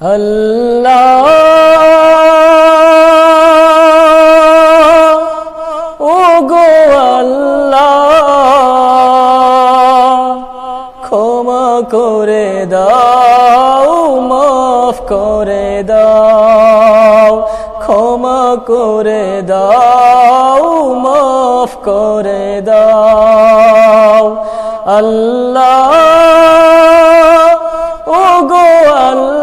আল্লাহ ওগো আল্লাহ ক্ষমা করে দাও মাফ করে দাও ক্ষমা করে দাও মাফ করে দাও আল্লাহ ওগো আল্লাহ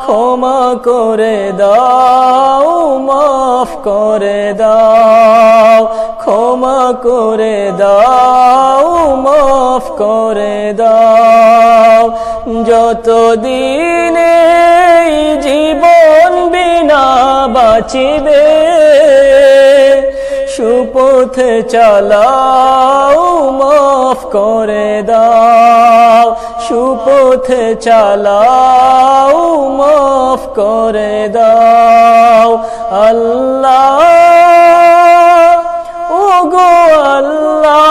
ক্ষমা করে দাও মাফ করে দাও ক্ষমা করে দাও মাফ করে দাও যতদিন এই জীবন বিনা বাঁচিবে সুপথে চালাও মাফ করে দাও সুপথে চালাও মাফ করে দাও আল্লাহ ওগো আল্লাহ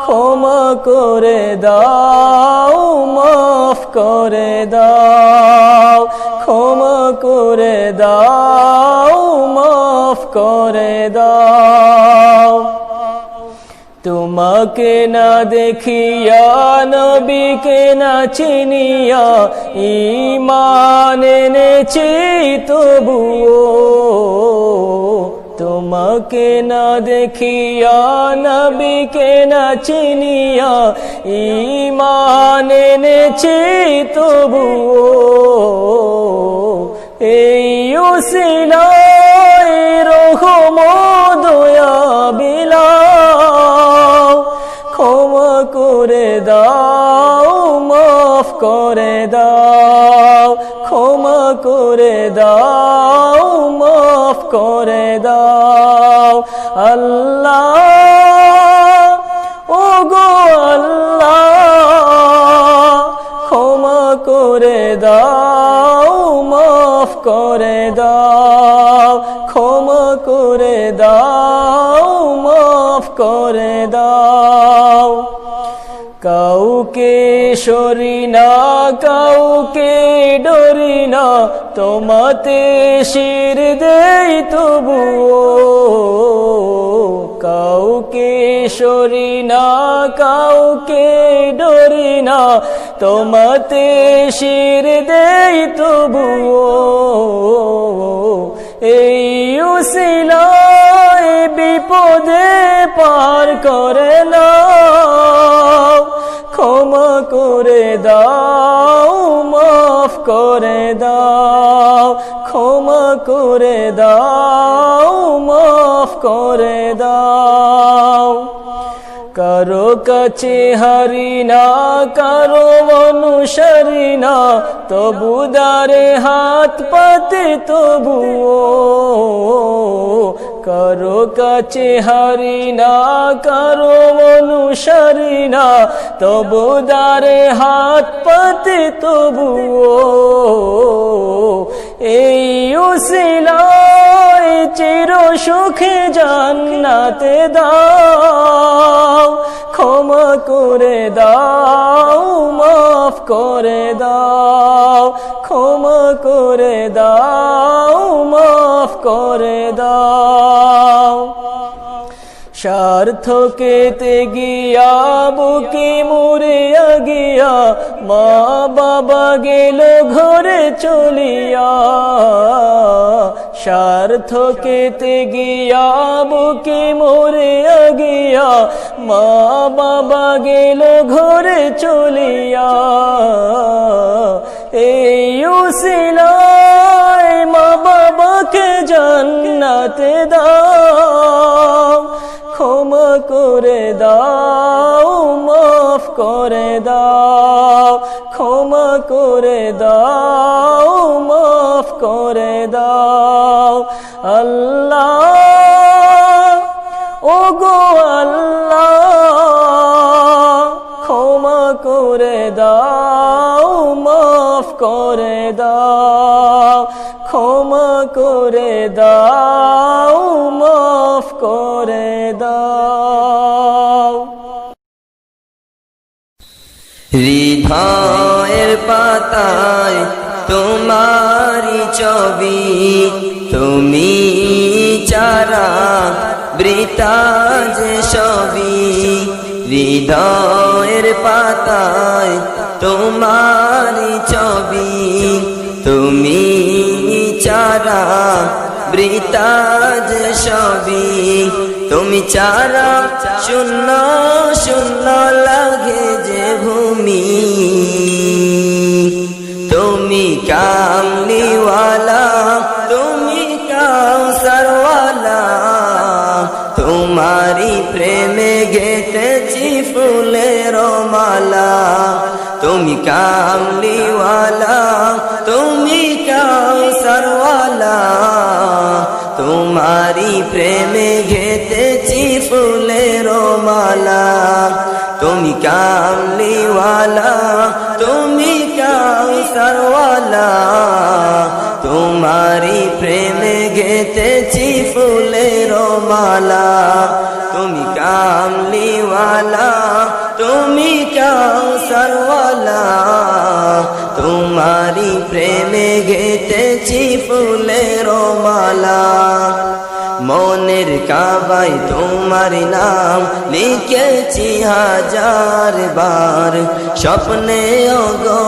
ক্ষমা করে দাও মাফ করে দাও ক্ষমা করে দাও মাফ করে দাও তোমাকে না দেখিয়া নবীকে না চিনিয়া ঈমান এনেছি তবুও তোমাকে না দেখিয়া নবীকে না চিনিয়া ঈমান এনেছি তবুও এই উসিলায় রহম দয়া বিলাও ক্ষমা করে দাও মাফ করে দাও ক্ষমা করে দাও মাফ করে দাও আল্লাহ ওগো আল্লাহ ক্ষমা করে দাও মাফ করে দাও ক্ষমা করে দাও মাফ করে দাও কাউকে সরি না কাউকে ডরি না তোমাতে শির দেই তবুও কাউকে সরি না কাউকে ডরি না তোমাতে শির দেই তবুও এই উসিলায় বিপদে পার করে না ক্ষমা করে দাও মাফ করে দাও ক্ষমা করে দাও মাফ করে দাও কারো কাছে হারি না কারো অনুসারী না তবু দারে হাত পাতে তবুও কারো কাছে হারি না কারো অনুসারী না তবু দারে হাত পাতে তবুও এই উসিলায় চির সুখে জান্নাতে দাও ক্ষমা করে দাও মাফ করে দাও ক্ষমা করে দাও মাফ করে দাও স্বার্থকেতে গিয়া বুকে মরিয়া গিয়া মা বাবা গেল ঘরে চলিয়া স্বার্থকেতে গিয়া বুকে মরিয়া গিয়া মা বাবা গেল ঘরে চলিয়া এই উসিলায় মা বাবাকে জান্নাতে দাও ক্ষমা করে দাও মাফ করে দাও ক্ষমা করে দাও মাফ করে দাও আল্লাহ ওগো আল্লাহ ক্ষমা করে দাও মাফ করে দাও ক্ষমা করে দাও মাফ করে দাও হৃদয়ের পাতায় তোমারি ছবি, তুমি চারা বৃতা যে সবই। হৃদয়ের পাতায় তোমারি ছবি, তুমি চারা বৃতা যে সবই। তুমি চারা শূন্য শূন্য লাগে যে ভূমি, তুমি কামলিওয়ালা, তুমি কাউসারওয়ালা। তোমারি প্রেমে গেঁথেছি ফুলের মালা, তুমি কামলিওয়ালা, তুমি কাউসারওয়ালা। তোমারি প্রেমে গেঁথেছি ফুলের মালা, তুমি কামলিওয়ালা, তুমি কাউসারওয়ালা। তোমারি প্রেমে গেঁথেছি ফুলের মালা, তুমি কামলিওয়ালা, তুমি কাউসারওয়ালা। তোমারি প্রেমে গেঁথেছি ফুলের মালা। মনের কাবায় তোমার নাম লিখেছি হাজার বার, স্বপ্নে ওগো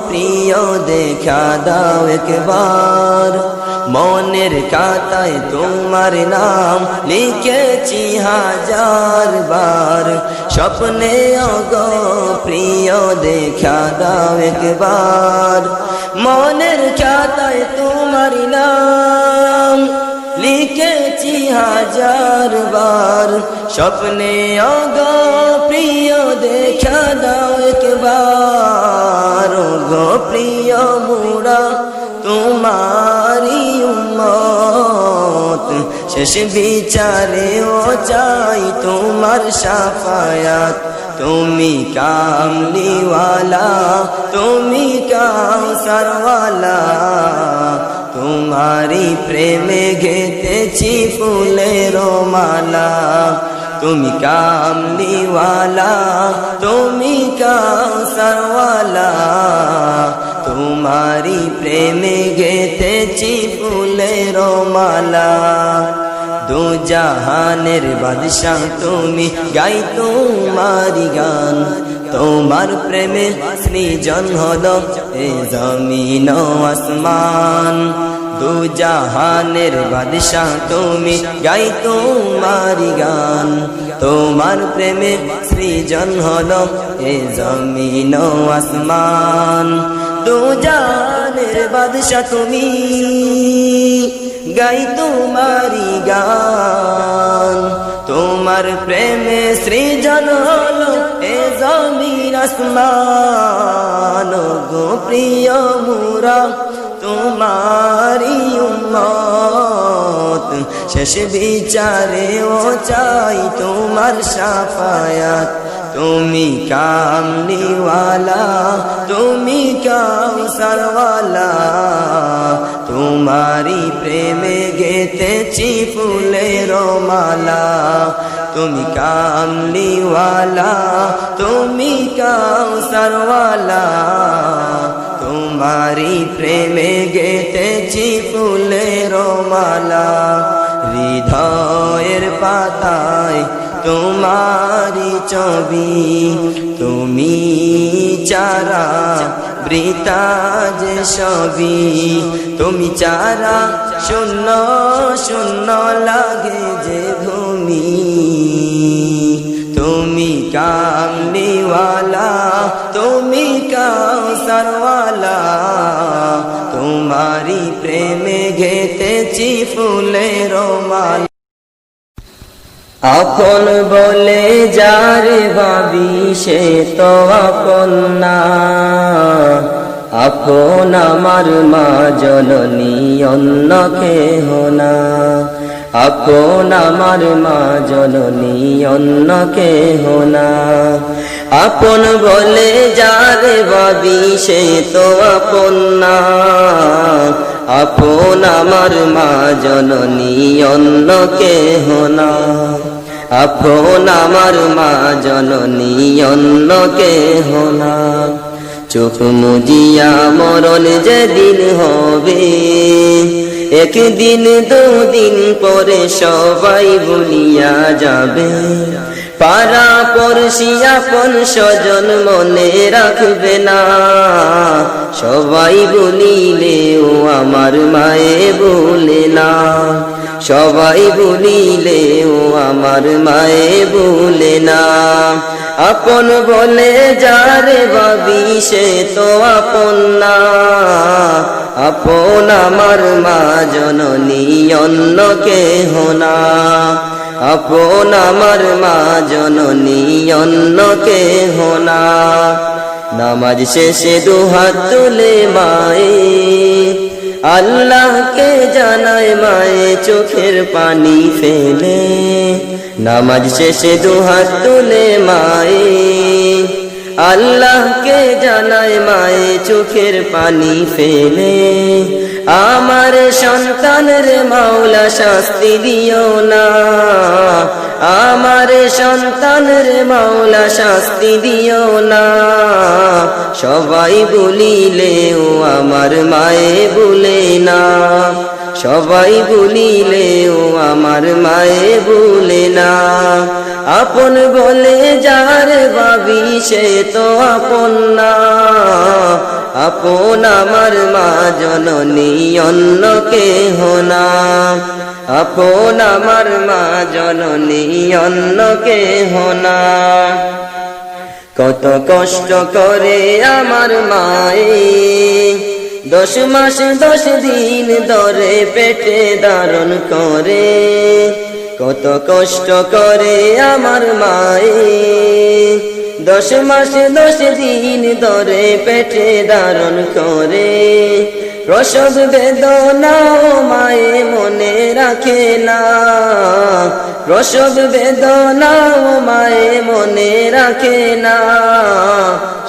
প্রিয় দেখা দাও একবার। মনের খাতায় তোমার নাম লিখেছি হাজার বার, স্বপ্নে ওগো প্রিয় দেখা দাও একবার। মনের খাতায় তোমার নাম লিখেছি হাজার বার, স্বপ্নে ওগো প্রিয় দেখা দাও একবার। ওগো প্রিয় মোরা তোমারি উম্মত, শেষ বিচারে ও চাই তোমার শাফায়াত। তুমি কামলিওয়ালা, তুমি কাউসারওয়ালা। তোমারি প্রেমে গেঁথেছি ফুলের মালা, তুমি কামলিওয়ালা, তুমি কাউসারওয়ালা। তোমারি প্রেমে গেঁথেছি ফুলের মালা। দু জাহানের বাদশাহ তুমি, গাই তোমারি গান। তোমার প্রেমে সৃজন হলো এ জমিন ও আসমান। দু জাহানের বাদশাহ তুমি, গাই তোমারি গান। তোমার প্রেমে সৃজন হলো এ জমিন ও আসমান। দু জাহানের বাদশাহ তুমি, গাই তোমারি গান। তোমার প্রেমে সৃজন হলো এ জমিন আসমান। গো প্রিয় মোরা তোমারি উম্মত, শেষ বিচারে ও চাই তোমার শাফায়াত। তুমি কামলিওয়ালা, তুমি কাউসারওয়ালা। তোমারি প্রেমে গেঁথেছি ফুলের মালা, তুমি কামলিওয়ালা, তুমি কাউসারওয়ালা। তোমারি প্রেমে গেঁথেছি ফুলের মালা। হৃদয়ের পাতায় তোমারি ছবি, তুমি চারা বৃতা যে সবই। তুমি চারা শূন্য শূন্য লাগে যে ভূমি, তুমি কামলিওয়ালা, তুমি কাউসারওয়ালা। তোমারি প্রেমে গেঁথেছি ফুলের মালা। আপন বলে যারে ভাবি সে তো আপন না, আপন আমার মা জননী অন্য কেহ না। আপন আমার মা জননী অন্য কেহ না। আপন বলে যারে ভাবি সে তো আপন না, আপন আমার মা জননী অন্য কেহ না। আপন আমার মা জননী অন্য কেহ না। চোখ মুজিয়া মরণ যেদিন হবে, একদিন দুদিন পরে সবাই ভুলিয়া যাবে। পাড়া পড়শি আপন স্বজন মনে রাখবে না, সবাই ভুলিলেও আমার মায়ে ভুলে না। সবাই ভুলিলেও আমার মায়ে ভুলে না। আপন বলে যারে ভাবি সে তো আপন না। আপন আমার মা জননী অন্য কেহ না। আপন আমার মা জননী অন্য কেহ না। নামাজ শেষে দুহাত তুলে মায়ে আল্লাহকে জানায় মায়ে চোখের পানি ফেলে। নামাজ শেষে দুহাত তুলে মায়ে আল্লাহকে জানায় মায়ে চোখের পানি ফেলে। আমার সন্তানের মাওলা শাস্তি দিও না, আমার সন্তানের মাওলা শাস্তি দিও না। সবাই ভুলিলেও আমার মায়ে ভুলে না। সবাই ভুলিলেও আমার মায়ে ভুলে না। আপন বলে যার ভাবি সে তো আপন না। আপন আমার মা জননী অন্য কেহ না। আপন আমার মা জননী অন্য কেহ না। কত কষ্ট করে আমার মায়ে 10 মাস 10 দিন ধরে পেটে ধারণ করে। কত কষ্ট করে আমার মায়ে 10 মাস 10 দিন ধরে পেটে ধারণ করে। প্রসব বেদনা মায়ে মনে রাখে না। প্রসব বেদনা মায়ে মনে রাখে না।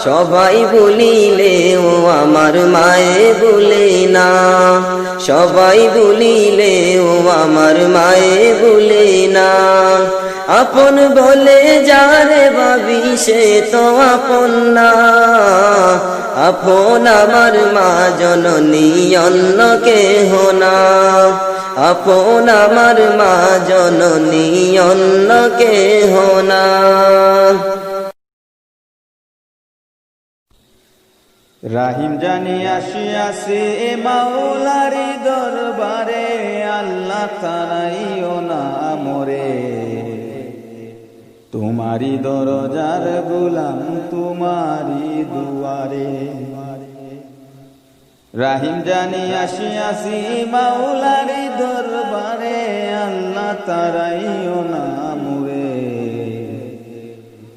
সবাই ভুলিলেও আমার মায়ে ভুলে না। সবাই ভুলিলেও আমার মায়ে ভুলে না। আপন বলে যারে ভাবি সে তো আপন না। আপন আমার মা জননী অন্য কেহ না। আপন আমার মা জননী অন্য কেহ না। রাহিম জানি আসিয়াছি মাওলারি দরবারে, আল্লাহ তারাইও না মোরে। তোমারি দরজার গোলাম তোমারি দুয়ারে। রাহিম জানি আসিয়াছি মাওলারি দরবারে, আল্লাহ তারাইও না মোরে।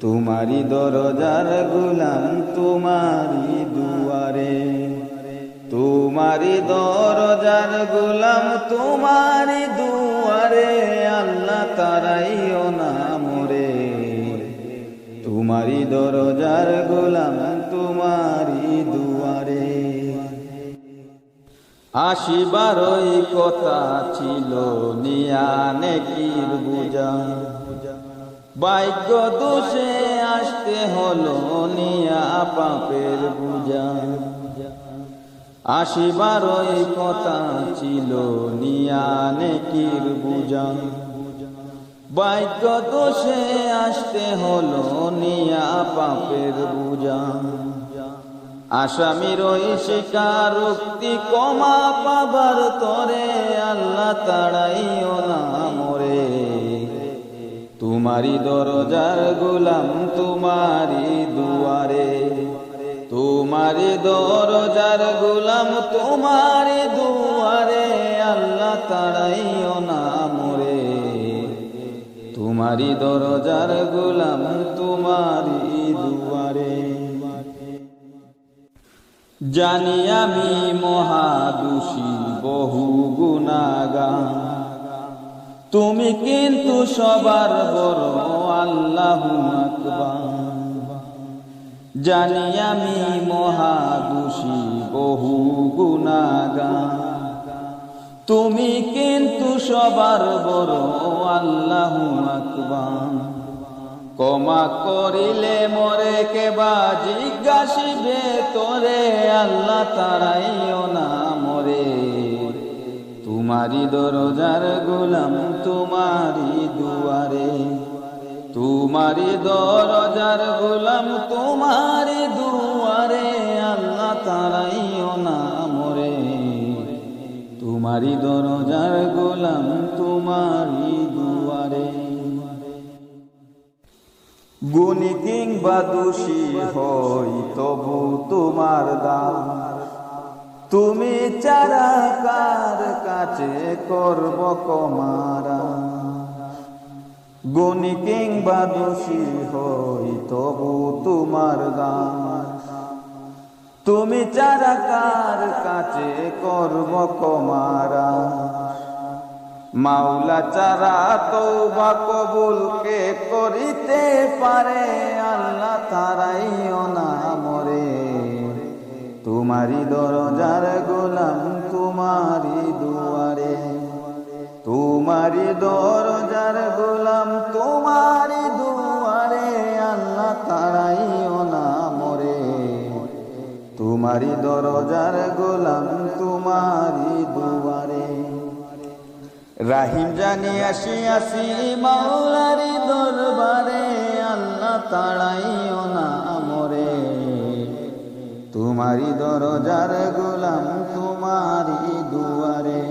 তোমারি দরজার গোলাম তোমারি দুয়ারে। তোমারি দরজার গোলাম তোমারি দুয়ারে, আল্লাহ তারাইও না মোরে। তোমারি দরজার গোলাম তোমারি দুয়ারে। আসিবারই কথা ছিল নিয়া নেকির বুঝা, ভাগ্য দোষে আসতে হলো নিয়া পাপের বুঝা। আসিবারই কথা ছিল নিয়া নেকির বুঝা, ভাগ্য দোষে আসতে হলো নিয়া পাপের বুঝা। আসামির ওই স্বীকারোক্তি ক্ষমা পাবার তরে, আল্লাহ তাড়াইও না মোরে। তোমারি দরজার গোলাম তোমারি দুয়ারে। তোমারি দরজার গোলাম তোমারি দুয়ারে, আল্লাহ তাড়াইও না মোরে। তোমারি দরজার গোলাম তোমারি দুয়ারে। জানি আমি মহাদোষী বহু গুনাহগার, তুমি কিন্তু সবার বড় আল্লাহু আকবার। জানি আমি মহাদোষী বহু গুনাহগার, তুমি কিন্তু সবার বড় আল্লাহু আকবার। ক্ষমা করিলে মরে কেবা জিজ্ঞাসিবে তোরে, আল্লাহ তাড়াইও না মরে। তোমারি দরজার গোলাম তোমারি দুয়ারে, তোমারি দরজার গোলাম তোমারি দুয়ারে, আল্লাহ তাড়াইও না মরে। তোমারি দরজার গোলাম তোমারি দুয়ারে। গুণী কিংবা দোষী হই তবু তোমার দান, তুমি ছাড়া কার কাছে করব ক্ষমারা। গুণী কিংবা দোষী হই তবু তোমার দান, তুমি ছাড়া কার কাছে করব ক্ষমারা। মাওলা ছাড়া তওবা কবুল কে করিতে পারে, আল্লাহ তাড়াইও না মরে। তোমারি দরজার গোলাম তোমারি দুয়ারে, তোমারি দরজার গোলাম তোমারি দুয়ারে, আল্লাহ তাড়াইও না মরে। তোমারি দরজার গোলাম তোমারি দুয়ারে। রাহিম জানি আসিয়াছি মাওলারি দরবারে, আল্লাহ তাড়াইও না মরে। তোমারি দরজার গোলাম তোমারি দুয়ারে,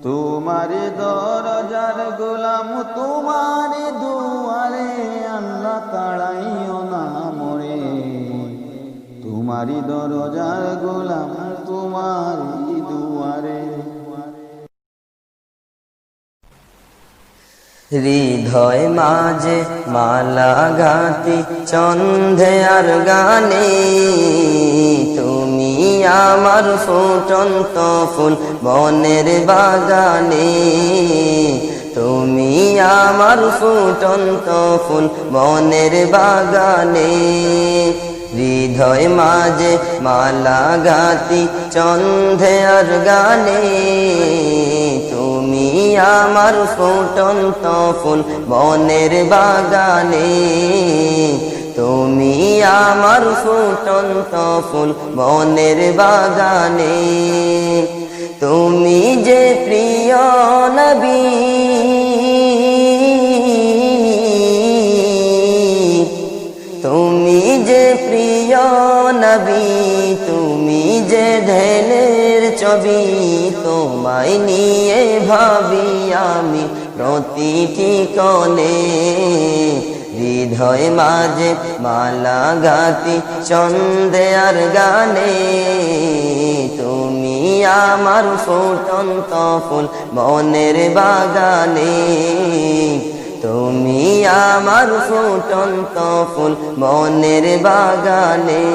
তোমারি দরজার গোলাম তোমারি দুয়ারে, আল্লাহ তাড়াইও না মরে। তোমারি দরজার গোলাম তোমারি দুয়ারে। হৃদয় মাঝে মালা গাতি চন্ধে আর গানে, তুমি আমার ফুটন্ত ফুল বনের বাগানে। তুমি আমার ফুটন্ত ফুল বনের বাগানে। হৃদয় মাঝে মালা গাতি চন্ধে আর গানে, তুমি আমার ফুটন্ত ফুল বনের বাগানে। তুমি আমার ফুটন্ত ফুল বনের বাগানে। তুমি যে প্রিয় নবী, তুমি যে প্রিয় নবী, তুমি যে ঢেলের ছবি, তোমায় নিয়ে ভাবি আমি প্রতিটি কোণে। হৃদয় মাঝে মালা গাতি ছন্দে আর গানে, তুমি আমার ফুটন্ত ফুল বনের বাগানে। তুমি আমার ফুটন্ত ফুল বনের বাগানে।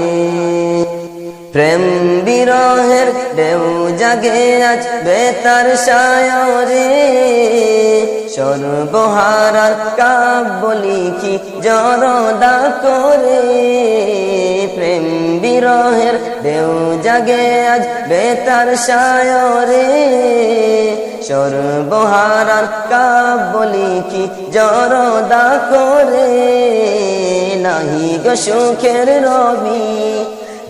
প্রেম বিরহের ঢেউ জাগে আজ বেতার সায়রে, সর্বহারার কাব্য লিখি জরদা করে। প্রেম বিরহের ঢেউ জাগে আজ বেতার সায়রে, সর্বহারার কাব্য লিখি জরদা করে। নাহি গো সুখের রবি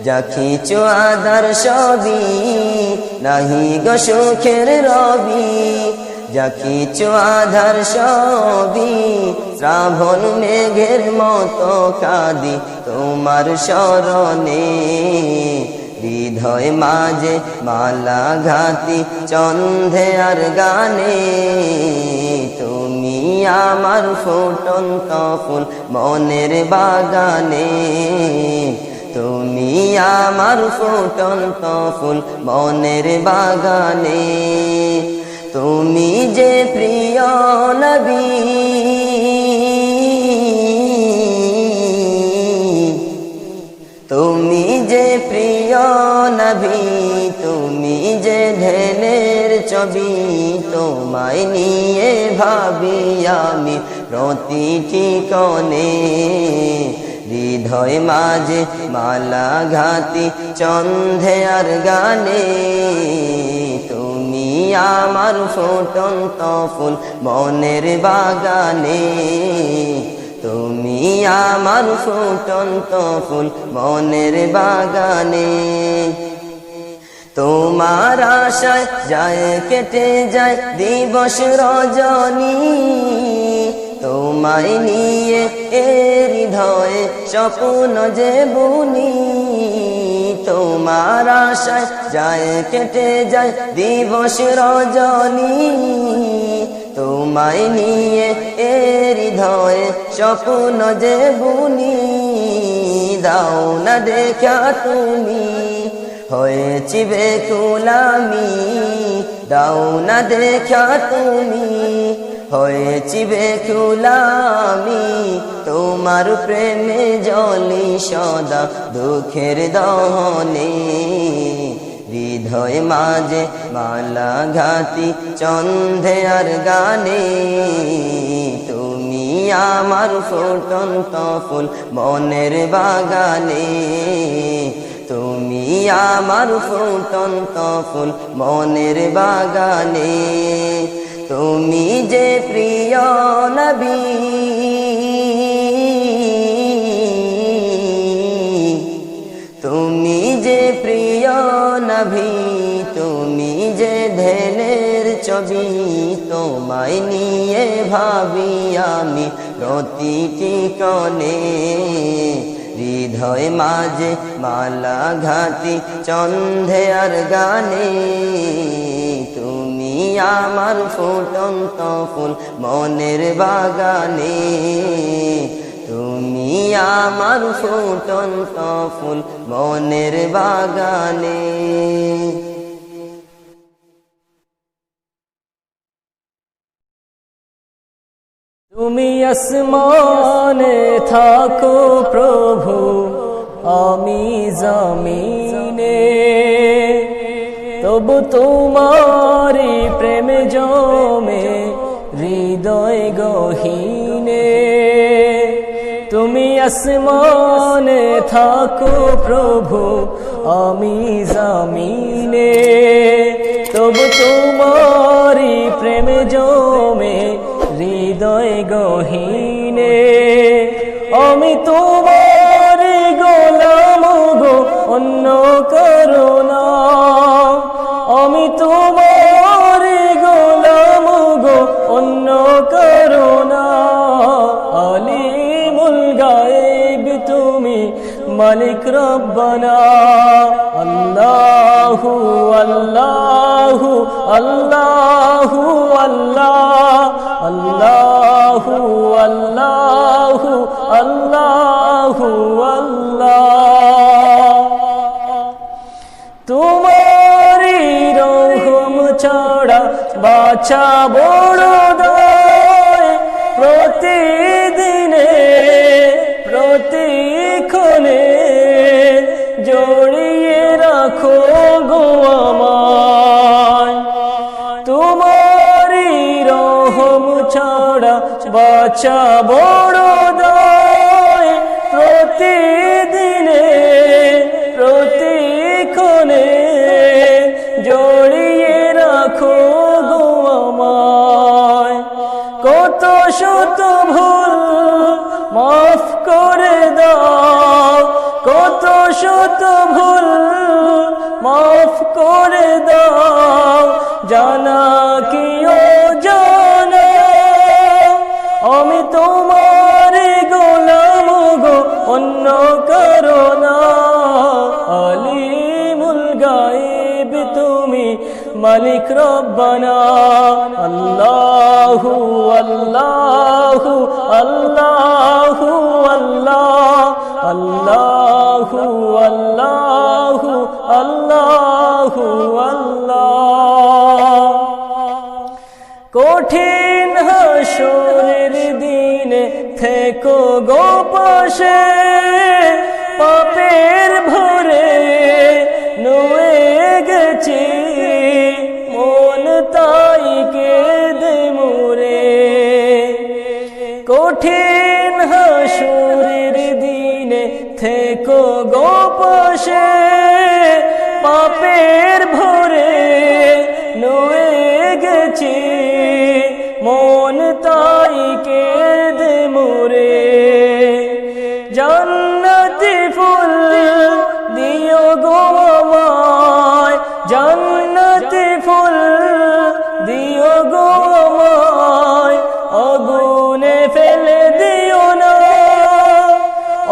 যাখিছো আদার সবই, নাহি গো সুখের রবি যাখিছো আধার সবই। শ্রাবণ মেঘের মতো কাঁদি তোমার শরণে, হৃদয় মাঝে মালা ঘাতি চন্ধে আর গানে। তুমি আমার ফুটন্ত ফুল মনের বাগানে, তুমি আমার ফুটন্ত ফুল মনের বাগানে। তুমি যে প্রিয় নবী, তুমি যে প্রিয় নবী, তুমি যে ঢেলের ছবি, তোমায় নিয়ে ভাবি আমি প্রতিটি কোণে। হৃদয় মাঝে মালা ঘাতি চন্ধে আর গানে, তুমি আমার ফুটন্ত ফুল মনের বাগানে, তুমি আমার ফুটন্ত ফুল মনের বাগানে। তোমার আশায় যায় কেটে যায় দিবস রজনী, তোমায় নিয়ে এ হৃদয়ে স্বপ্ন যে বুনি। তোমার আশায় যায় কেটে যায় দিবস রজনী, তোমায় নিয়ে এ হৃদয়ে স্বপ্ন যে বুনি। দাও না দেখা তুমি হয়েছি বেকুল আমি, দাও না দেখা তুমি হয়েছি বেকুল আমি। তোমার প্রেমে জলি সদা দুঃখের দহনে, হৃদয় মাঝে মালা ঘাতি চন্ধে আর গানে। তুমি আমার ফুটন্ত ফুল মনের বাগানে, তুমি আমার ফুটন্ত ফুল মনের বাগানে। তুমি যে প্রিয় নবী, তুমি যে প্রিয় নবী, তুমি যে ধ্যানের ছবি। তোমায় নিয়ে ভাবি আমি প্রতিটি ক্ষণে, হৃদয় মাঝে মালা ঘাতি চন্ধে আর গানে। তুমি আমার ফুটন্ত ফুল মনের বাগানে, তুমি আমার ফুটন্ত ফুল মনের বাগানে। তুমি আসমানে থাকো প্রভু, আমি জমিনে, তবু তোমারি প্রেম জমে হৃদয় গহীনে। তুমি আসমানে থাকো প্রভু, আমি জমিনে, তবু তোমারি প্রেম জমে হৃদয় গহীনে। আমি তোমার গোলাম গো, অন্য কারো না। আমি তোমার গোলাম গো, অন্য কারো না। আলিমুল গায়েব তুমি, মালিক রব্বানা। আল্লাহু আল্লাহু আল্লাহু আল্লাহ, আল্লাহু আল্লাহু আল্লাহু আল্লাহ। তোমারি রহম ছাড়া বাছা বড় দায়, প্রতিদিনে প্রতিক্ষণে জড়িয়ে রাখো গো আমায়। তোমারি রহম ছাড়া বাছা বড় দায়, প্রতিদিনে প্রতিক্ষণে জড়িয়ে রাখো গো আমায়। কত শত ভুল মাফ করে দাও, কত শত ভুল মাফ করে দাও, জানা কি অজানা। আমি তোমার গোলাম গো, অন্য কারো না। আলিমুল গায়েব তুমি, মালিক রব্বানা। আল্লাহু আল্লাহু আল্লাহু আল্লাহ, আল্লাহু আল্লাহু আল্লাহু আল্লাহ। কঠিন হাসরের দিনে থেকো গো পাশে, পাপের ভরে নুয়ে গেছি মন তাই কেঁদে মোরে। কঠিন হাসরের দিনে থেকো গো পাশে, পাপের ভরে নুয়ে দেখেছি মন তাই কেঁদে মোরে জান্নাতি ফুল দিও গো আমায় জান্নাতি ফুল দিও গো আমায় আগুনে ফেলে দিও না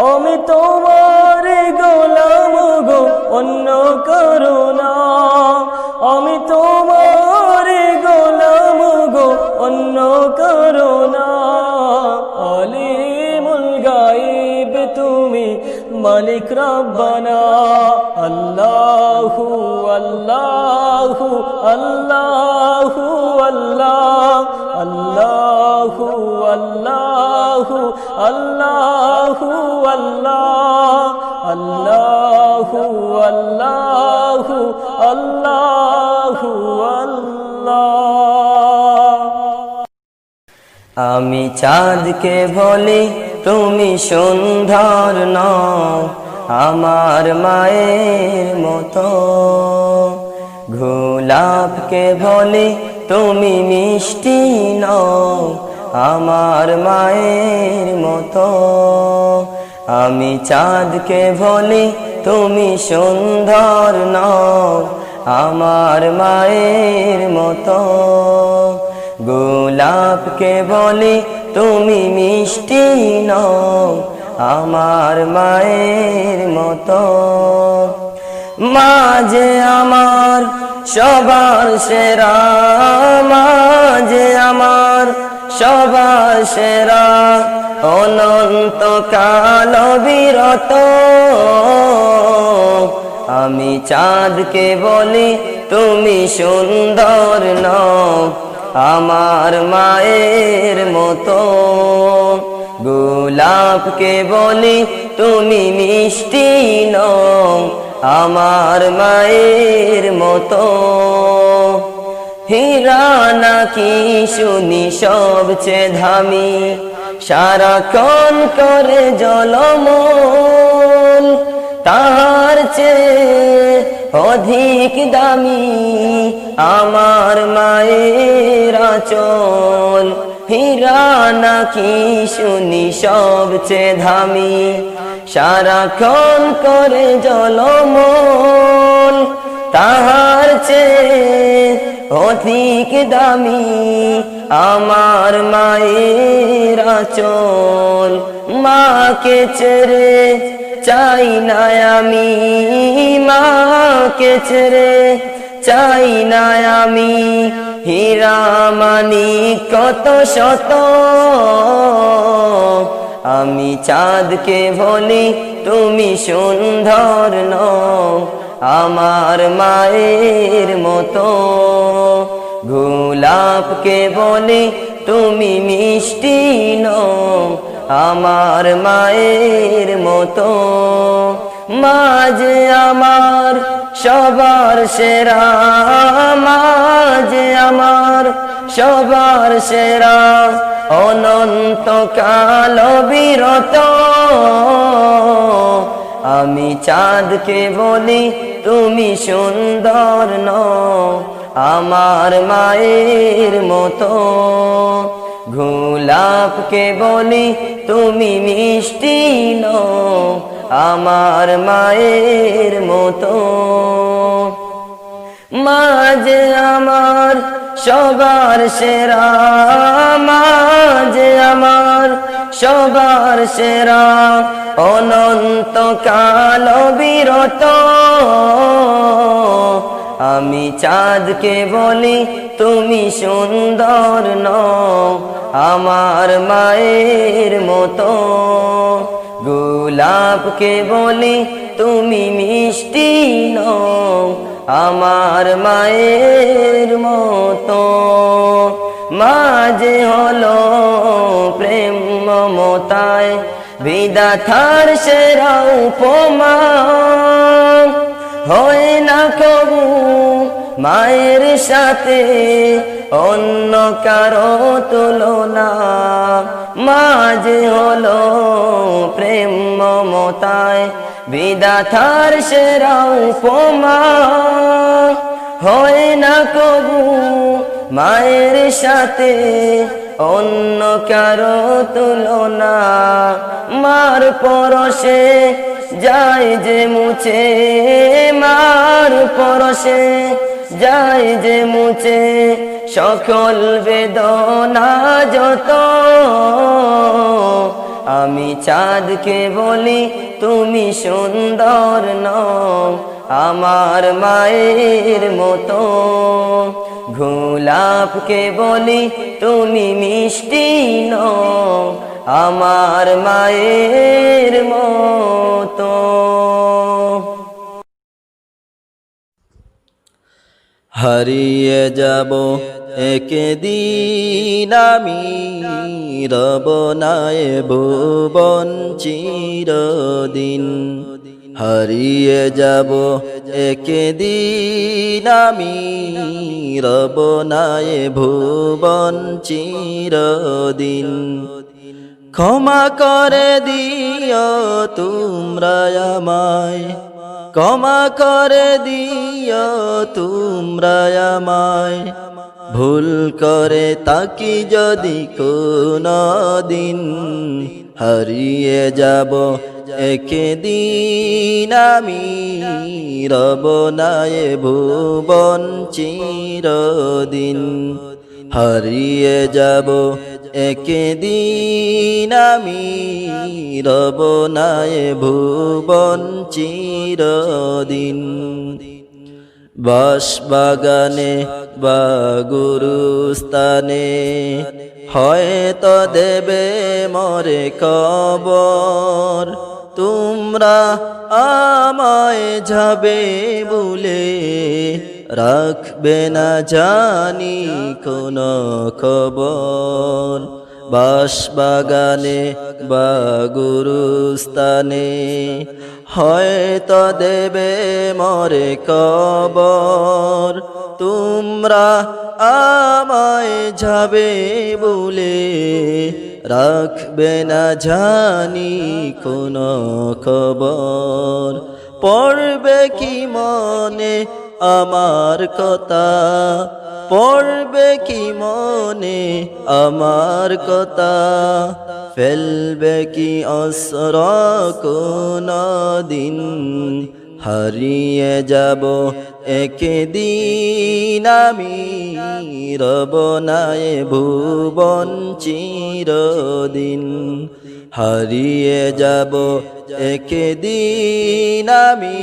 আমি তোমার গোলাম গো অন্য করো না আমি তোমার গোলাম গো অন্য করো না আলিমুল গায়ব তুমি মালিক রব্বানা আল্লাহু আল্লাহু আল্লাহু আল্লাহ আল্লাহু আল্লাহু আল্লাহু আল্লাহ আল্লাহু আল্লাহু আল্লাহু আল্লাহ আমি চাঁদকে বলি তুমি সুন্দর নও আমার মায়ের মতো গোলাপকে বলি তুমি মিষ্টি নও আমার মায়ের মতো আমি চাঁদকে বলি তুমি সুন্দর নও আমার মায়ের মতো গোলাপকে বলি তুমি মিষ্টি নও আমার মায়ের মতো মাঝে আমার সবার সেরা মাঝে আমার সবার সেরা অনন্ত কাল বিরত আমি চাঁদকে বলি তুমি সুন্দর নও আমার মায়ের মতো গোলাপকে বলি তুমি মিষ্টি নও আমার মায়ের মতো হীরা নাকি শুনি সবচেয়ে দামি সারাক্ষণ করে জলমল তাহার চেয়ে অধিক দামি আমার মায়ের আঁচল হীরা নাকি শুনি সবচেয়ে দামি সারাক্ষণ করে জলমল তাহার চেয়ে অধিক দামি আমার মায়ের আঁচল মাকে ছেড়ে চাই না আমি মাকে ছেড়ে চাই না আমি হীরা মানিক কত শত আমি চাঁদকে বলি তুমি সুন্দর নও আমার মায়ের মতো গোলাপকে বলি তুমি মিষ্টি নও আমার মায়ের মতো মাঝে আমার সবার সেরা মাঝে আমার সবার সেরা অনন্ত কাল বিরত আমি চাঁদকে বলি তুমি সুন্দর নও আমার মায়ের মতো গোলাপকে বলি তুমি মিষ্টি নও আমার মায়ের মতো মাঝে আমার সবার সেরা মাঝে আমার সবার সেরা অনন্ত কাল বিরত আমি চাঁদকে বলি তুমি সুন্দর নও আমার মায়ের মতো গোলাপকে বলি তুমি মিষ্টি নও আমার মায়ের মতো মাঝে হলো প্রেম মমতায় বিধাতার সেরা উপমা হয় না কবু মায়ের সাথে অন্য কারো তুলনা মাঝে হলো প্রেম মমতায় বিধাতার সেরা উপমা হয় না কবু মায়ের সাথে অন্য কারো তুলনা, মার পরশে যায় যে মুছে, মার পরশে যায় যে মুছে সকল বেদনা যত। আমি চাঁদকে বলি তুমি সুন্দর নও আমার মায়ের মতো, গোলাপকে বলি তুমি মিষ্টি নও আমার মায়ের মতো। হারিয়ে যাব একদিন আমি, রব নাই ভুবন চিরদিন। হারিয়ে যাব একদিন আমি, রব নাই ভুবন চিরদিন। ক্ষমা করে দিও তোমরা আমায়, ক্ষমা করে দিও তোমরা আমায়, ভুল করে তাকি যদি কোনো দিন। হারিয়ে যাব একদিন আমি, রব নাই ভুবন চিরদিন। হারিয়ে যাব একদিন আমি, রব নাই ভুবন চিরদিন। বাঁশবাগানে বা গুরুস্থানে হয়তো দেবে মরে কবর, তোমরা আমায় যাবে বলে রাখবে না জানি কোনো খবর। বাঁশবাগানে বা গুরুস্থানে হয়তো দেবে মরে কবর, তোমরা আমায় যাবে বলে রাখবে না জানি কোনো খবর। পড়বে কি মনে আমার কথা, পড়বে কি মনে আমার কথা, ফেলবে কি অশ্র কোনো দিন। হারিয়ে যাব একদিন আমি, রব নাই ভুবন চিরদিন। হারিয়ে যাব একদিন আমি,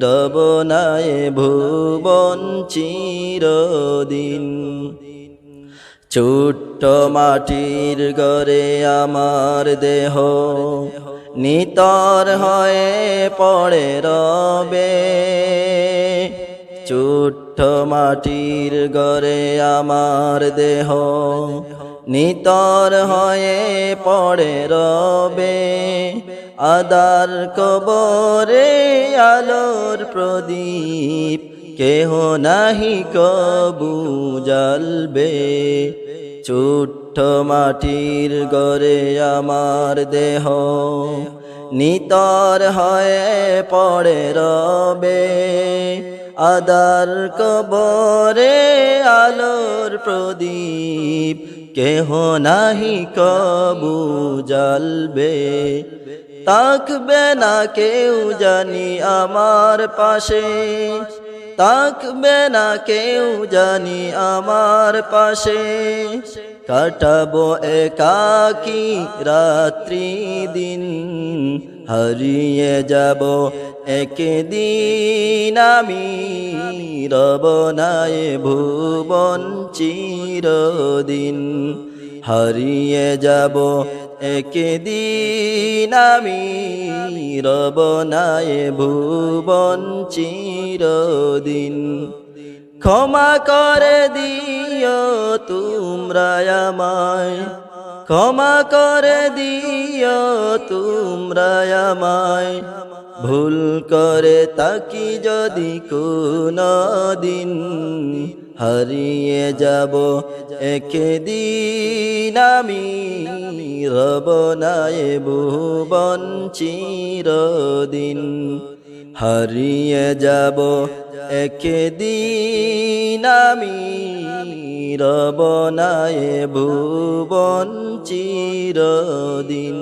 রব নাই ভুবন চিরদিন। ছোট্ট মাটির ঘরে আমার দেহ নিতর হয়ে পড়ে রবে, ছোট্ট মাটির ঘরে আমার দেহ নিতর হয়ে পড়ে রবে। আদার কবরে আলোর প্রদীপ কেহ নাহি কবু জ্বালবে, ছোট্ট মাটির ঘরে আমার দেহ নিতর হয়ে পড়ে রবে। আদার কবরে আলোর প্রদীপ কেহ নাহি কবু জ্বালবে, থাকবে না কেউ জানি আমার পাশে, থাকবে না কেউ জানি আমার পাশে। কাটাবো একাকী রাত্রি দিন, হারিয়ে যাব একদিন আমি, রব নাই ভুবন চিরদিন। হারিয়ে যাব একদিন আমি, রব নাই ভুবন চিরদিন। ক্ষমা করে দিও তোমরা আমায়, ক্ষমা করে দিও তোমরা আমায়, ভুল করে তাকি যদি কোনো দিন। হারিয়ে যাব একদিন আমি, রব নাই ভুবন চিরদিন। হারিয়ে যাব একদিন আমি, রব না এ ভুবন চিরদিন।